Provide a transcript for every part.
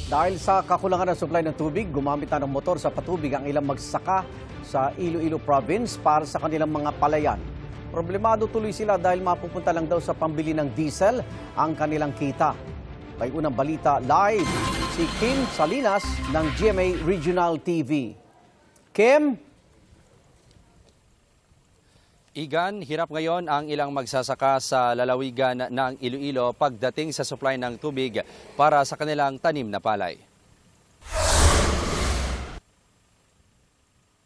Dahil sa kakulangan ng supply ng tubig, gumamit na ng motor sa patubig ang ilang magsasaka sa Iloilo Province para sa kanilang mga palayan. Problemado tuloy sila dahil mapupunta lang daw sa pambili ng diesel ang kanilang kita. May unang balita live si Kim Salinas ng GMA Regional TV. Kim? Igan, hirap ngayon ang ilang magsasaka sa lalawigan ng Iloilo pagdating sa supply ng tubig para sa kanilang tanim na palay.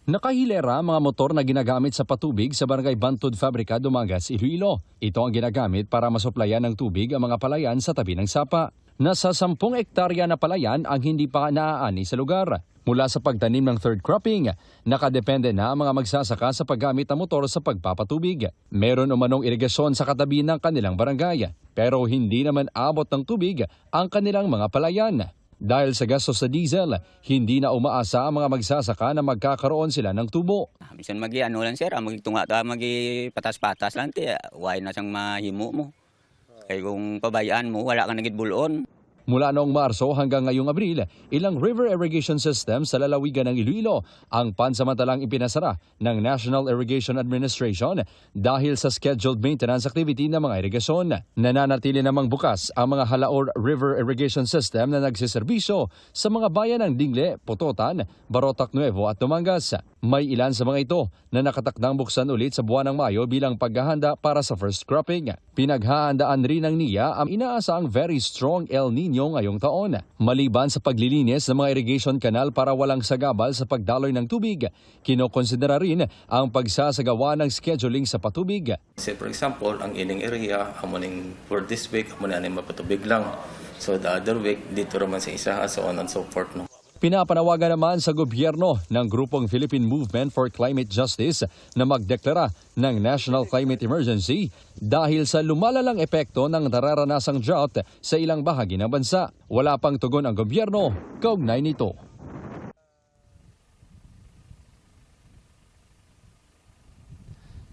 Nakahilera ang mga motor na ginagamit sa patubig sa Barangay Bantod Fabrica, Dumagas, Iloilo. Ito ang ginagamit para masuplayan ng tubig ang mga palayan sa tabi ng sapa. Nasa 10 hektarya na palayan ang hindi pa naaani sa lugar. Mula sa pagtanim ng third cropping, nakadepende na ang mga magsasaka sa paggamit ng motor sa pagpapatubig. Meron umanong irigasyon sa katabi ng kanilang barangay, pero hindi naman abot ng tubig ang kanilang mga palayan. Dahil sa gastos sa diesel, hindi na umaasa ang mga magsasaka na magkakaroon sila ng tubo. Minsan ano lang sir, magtunga ta, patas-patas lang ti, why na siyang mahimo mo. Kaya kung pabayaan mo, wala kang nagitbulon. Mula noong Marso hanggang ngayong Abril, ilang river irrigation system sa lalawigan ng Iloilo ang pansamantalang ipinasara ng National Irrigation Administration dahil sa scheduled maintenance activity ng mga irigasyon. Nananatili namang bukas ang mga Halaor River Irrigation System na nagsiserbisyo sa mga bayan ng Dingle, Pototan, Barotac Nuevo at Dumangas. May ilan sa mga ito na nakatakdang buksan ulit sa buwan ng Mayo bilang paghahanda para sa first cropping. Pinaghahandaan rin ng NIA ang inaasang very strong El Nino ngayong taon. Maliban sa paglilinis ng mga irrigation canal para walang sagabal sa pagdaloy ng tubig, kinokonsidera rin ang pagsasagawa ng scheduling sa patubig. Say for example, ang ining area, amuning for this week, amunin mapatubig lang. So the other week, dito naman sa isa, so on and so forth. No? Pinapanawagan naman sa gobyerno ng grupong Philippine Movement for Climate Justice na magdeklara ng National Climate Emergency dahil sa lumalalang epekto ng nararanasang drought sa ilang bahagi ng bansa. Wala pang tugon ang gobyerno kaugnay nito.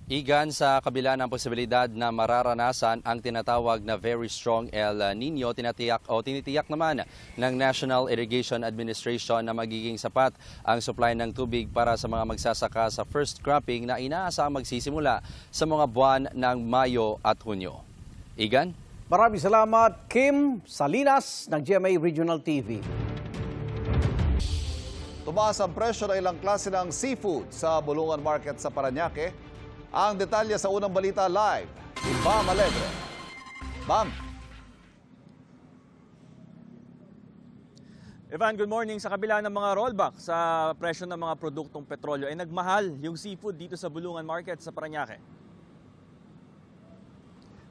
Igan, sa kabila ng posibilidad na mararanasan ang tinatawag na very strong El Nino, tinitiyak naman ng National Irrigation Administration na magiging sapat ang supply ng tubig para sa mga magsasaka sa first cropping na inaasang magsisimula sa mga buwan ng Mayo at Hunyo. Igan? Maraming salamat, Kim Salinas ng GMA Regional TV. Tumaas ang presyo ng ilang klase ng seafood sa Bulungan Market sa Parañaque. Ang detalye sa unang balita live, ni Bam Alegre. Bam! Evan, good morning. Sa kabila ng mga rollback sa presyo ng mga produktong petrolyo, ay nagmahal yung seafood dito sa Bulungan Market sa Parañaque.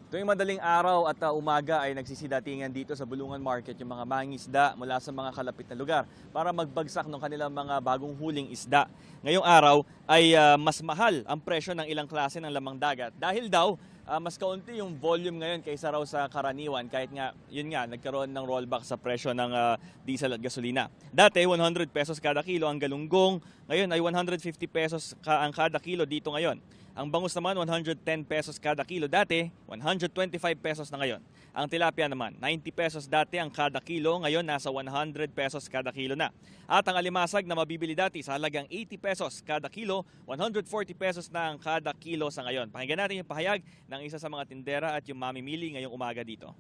Tuwing madaling araw at umaga ay nagsisidatingan dito sa Bulungan Market yung mga mangingisda mula sa mga kalapit na lugar para magbagsak ng kanilang mga bagong huling isda. Ngayong araw ay mas mahal ang presyo ng ilang klase ng lamang dagat dahil daw mas kaunti yung volume ngayon kaysa raw sa karaniwan kahit nga, yun nga, nagkaroon ng rollback sa presyo ng diesel at gasolina. Dati, 100 pesos kada kilo ang galunggong, ngayon ay 150 pesos ang kada kilo dito ngayon. Ang bangus naman, 110 pesos kada kilo dati, 125 pesos na ngayon. Ang tilapia naman, 90 pesos dati ang kada kilo, ngayon nasa 100 pesos kada kilo na. At ang alimasag na mabibili dati sa halagang 80 pesos kada kilo, 140 pesos na ang kada kilo sa ngayon. Pakinggan natin yung pahayag ng isa sa mga tindera at yung mamimili ngayong umaga dito.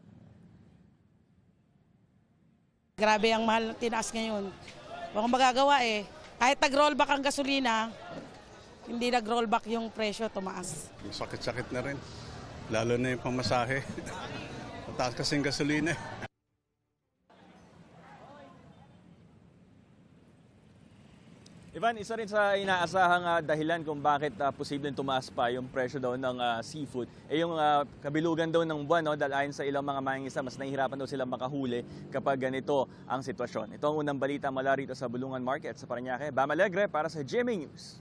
Grabe ang mahal ng tinaas ngayon. Walang magagawa eh. Kahit nag-rollback ang gasolina, hindi nag-rollback yung presyo, tumaas. Sakit-sakit na rin. Lalo na yung pamasahe. Mataas kasing gasolina. Ivan, isa rin sa inaasahang dahilan kung bakit posibleng tumaas pa yung presyo daw ng seafood. Yung kabilugan daw ng buwan, no, dahil ayon sa ilang mga mangingisda, mas nahihirapan daw silang makahuli kapag ganito ang sitwasyon. Ito ang unang balita mula rito sa Bulungan Market sa Parañaque. Bam Alegre para sa GMA News.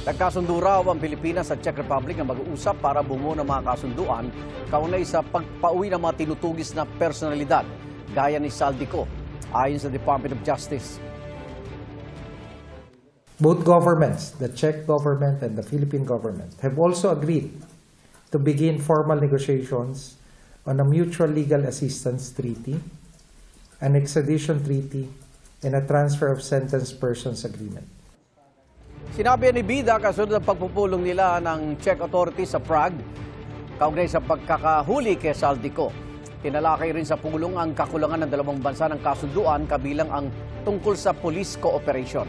Nagkasundo raw ang Pilipinas at Czech Republic na mag-uusap para bumuo ng mga kasunduan kaunay sa pagpauwi ng mga tinutugis na personalidad gaya ni Saldico, ayon sa Department of Justice. Both governments, the Czech government and the Philippine government, have also agreed to begin formal negotiations on a mutual legal assistance treaty an extradition treaty, and a transfer of sentenced persons agreement. Sinabi ni Bida kasunod ng pagpupulong nila ng Czech authorities sa Prague kaugnay sa pagkakahuli kay Saldico. Tinalakay rin sa pulong ang kakulangan ng dalawang bansa ng kasunduan kabilang ang tungkol sa police cooperation.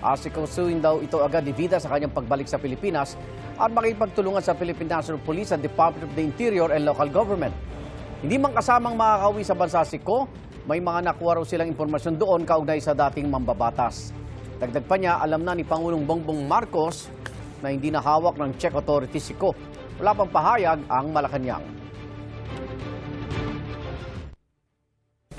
Asikasuhin daw ito agad ni Vida sa kanyang pagbalik sa Pilipinas at makipagtulungan sa Philippine National Police at Department of the Interior and Local Government. Hindi man kasamang makakauwi sa bansa si Ko, may mga nakuha raw silang impormasyon doon kaugnay sa dating mambabatas. Dagdag pa niya, alam na ni Pangulong Bongbong Marcos na hindi na hawak ng Czech authorities si Ko. Wala pang pahayag ang Malacanang.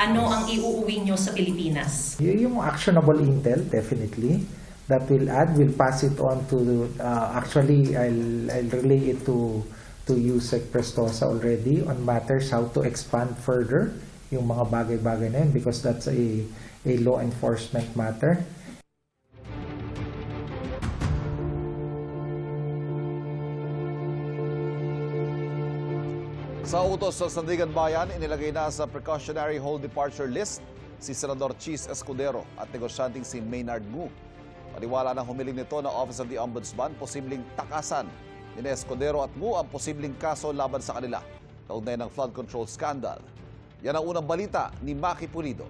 Ano ang iuuwi nyo sa Pilipinas? Yung actionable intel, definitely, that will add, we'll pass it on to, actually, I'll relay it to Yusek Prestosa already on matters how to expand further yung mga bagay-bagay na yun because that's a law enforcement matter. Sa utos sa Sandigan Bayan, inilagay na sa precautionary hold departure list si Senador Cheese Escudero at negosyanteng si Maynard Ngu. Paniwala ng humiling nito na Office of the Ombudsman, posibleng takasan ni Escudero at Ngu ang posibleng kaso laban sa kanila kaugnay ng flood control scandal. Yan ang unang balita ni Maki Pulido.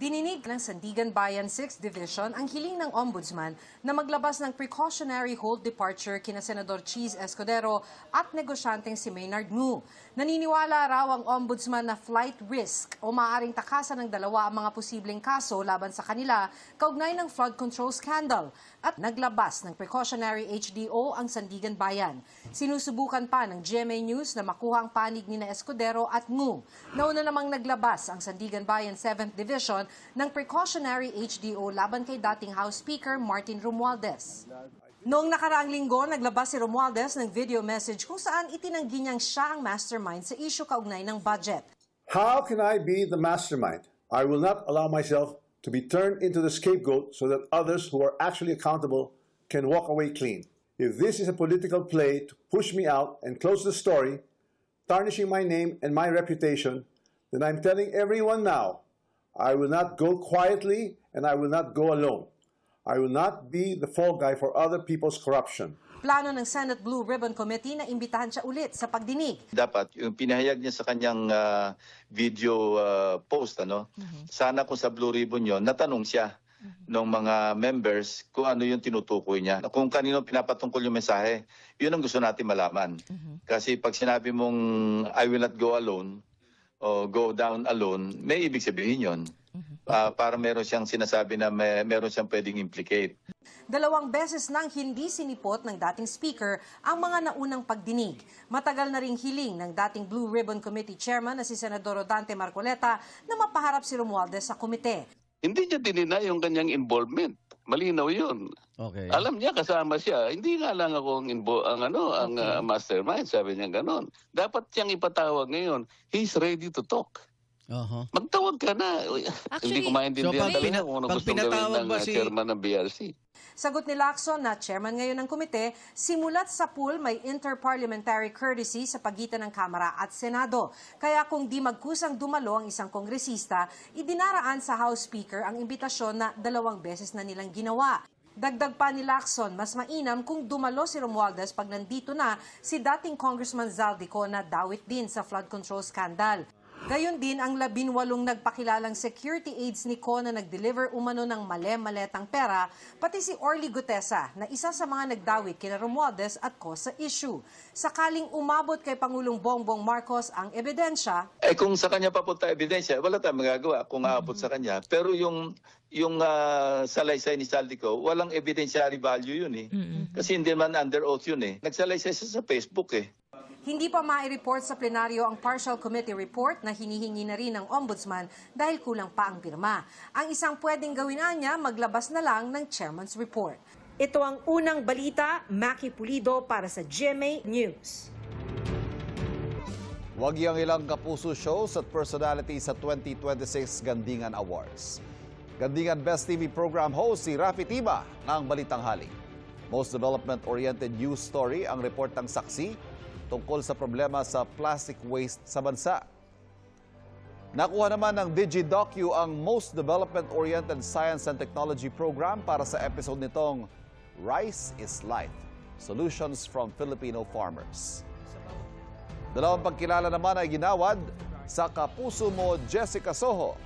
Dininig ng Sandigan Bayan 6th Division ang hiling ng Ombudsman na maglabas ng precautionary hold departure kina Senador Cheese Escudero at negosyanteng si Maynard Ngu. Naniniwala raw ang Ombudsman na flight risk o maaaring takasan ng dalawa ang mga posibleng kaso laban sa kanila kaugnay ng flood control scandal at naglabas ng precautionary HDO ang Sandigan Bayan. Sinusubukan pa ng GMA News na makuha ang panig ni Escudero at Ngu. Nauna namang naglabas ang Sandigan Bayan 7th Division ng precautionary HDO laban kay dating House Speaker Martin Romualdez. Noong nakaraang linggo, naglabas si Romualdez ng video message kung saan itinanggi niyang siya ang mastermind sa issue kaugnay ng budget. How can I be the mastermind? I will not allow myself to be turned into the scapegoat so that others who are actually accountable can walk away clean. If this is a political play to push me out and close the story, tarnishing my name and my reputation, then I'm telling everyone now, I will not go quietly and I will not go alone. I will not be the fall guy for other people's corruption. Plano ng Senate Blue Ribbon Committee na imbitahan siya ulit sa pagdinig. Dapat yung pinahayag niya sa kanyang video post, sana kung sa Blue Ribbon yon natanong siya ng mga members kung ano yung tinutukoy niya. Kung kanino pinapatungkol yung mensahe, yun ang gusto natin malaman. Kasi pag sinabi mong I will not go alone o go down alone, may ibig sabihin yun. Para meron siyang sinasabi na meron siyang pwedeng implicate. 2 beses nang hindi sinipot ng dating speaker ang mga naunang pagdinig. Matagal na ring hiling ng dating Blue Ribbon Committee Chairman na si Senador Dante Marcoleta na mapaharap si Romualdez sa komite. Hindi niya dinina yung kanyang involvement. Malinaw yun. Okay. Alam niya kasama siya. Hindi nga lang ako ang mastermind, sabi niya ganon. Dapat siyang ipatawag ngayon. He's ready to talk. Magtawag ka na. Hindi ko maintindihan talaga kung ano gustong gawin ng chairman ng BRC. Sagot ni Lacson na chairman ngayon ng komite, simulat sa pool may interparliamentary courtesy sa pagitan ng Kamara at Senado. Kaya kung di magkusang dumalo ang isang kongresista, idinaraan sa House Speaker ang imbitasyon na 2 beses na nilang ginawa. Dagdag pa ni Lacson, mas mainam kung dumalo si Romualdez pag nandito na si dating Congressman Zaldico na dawit din sa flood control scandal. Gayon din ang 18 nagpakilalang security aides ni Ko na nag-deliver umano ng male-maletang pera, pati si Orly Gutesa na isa sa mga nagdawit kina Romualdez at Ko sa issue. Sakaling umabot kay Pangulong Bongbong Marcos ang ebidensya, Kung sa kanya papunta ebidensya, wala tayong magagawa kung aabot sa kanya. Pero yung salaysay ni Saldico, walang evidentiary value yun . Kasi hindi man under oath yun . Nagsalaysay siya sa Facebook . Hindi pa mai-report sa plenaryo ang partial committee report na hinihingi na rin ng ombudsman dahil kulang pa ang pirma. Ang isang pwedeng gawin niya, maglabas na lang ng chairman's report. Ito ang unang balita, Maki Pulido para sa GMA News. Wagi ang ilang kapuso shows at personalities sa 2026 Gandingan Awards. Gandingan Best TV Program host si Rafi Tiba ng Balitang Hali. Most development-oriented news story ang report ng Saksi. tungkol sa problema sa plastic waste sa bansa. Nakuha naman ng DigiDocu ang Most Development-Oriented Science and Technology Program para sa episode nitong Rice is Life, Solutions from Filipino Farmers. Dalawang pagkilala naman ay ginawad sa Kapuso Mo Jessica Soho.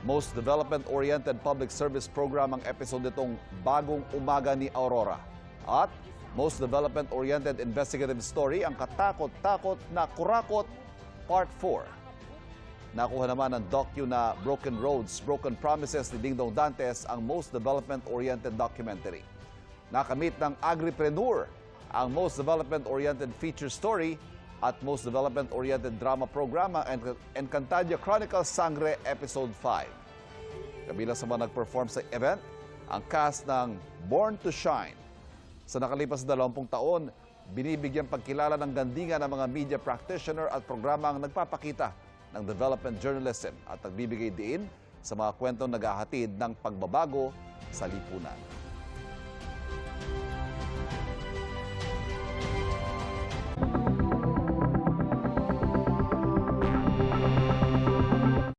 Most Development-Oriented Public Service Program ang episode nitong Bagong Umaga ni Aurora. At Most Development-Oriented Investigative Story ang Katakot-Takot na Kurakot Part 4. Nakuha naman ng docu na Broken Roads, Broken Promises ni Dingdong Dantes ang Most Development-Oriented Documentary. Nakamit ng Agripreneur ang Most Development-Oriented Feature Story at Most Development-Oriented Drama Programa and Encantadia Chronicles Sangre Episode 5. Kabilang sa mga nag-perform sa event, ang cast ng Born to Shine. Sa nakalipas na 20 taon, binibigyang pagkilala ng gandingan ng mga media practitioner at programang nagpapakita ng development journalism at nagbibigay diin sa mga kwentong naghahatid ng pagbabago sa lipunan.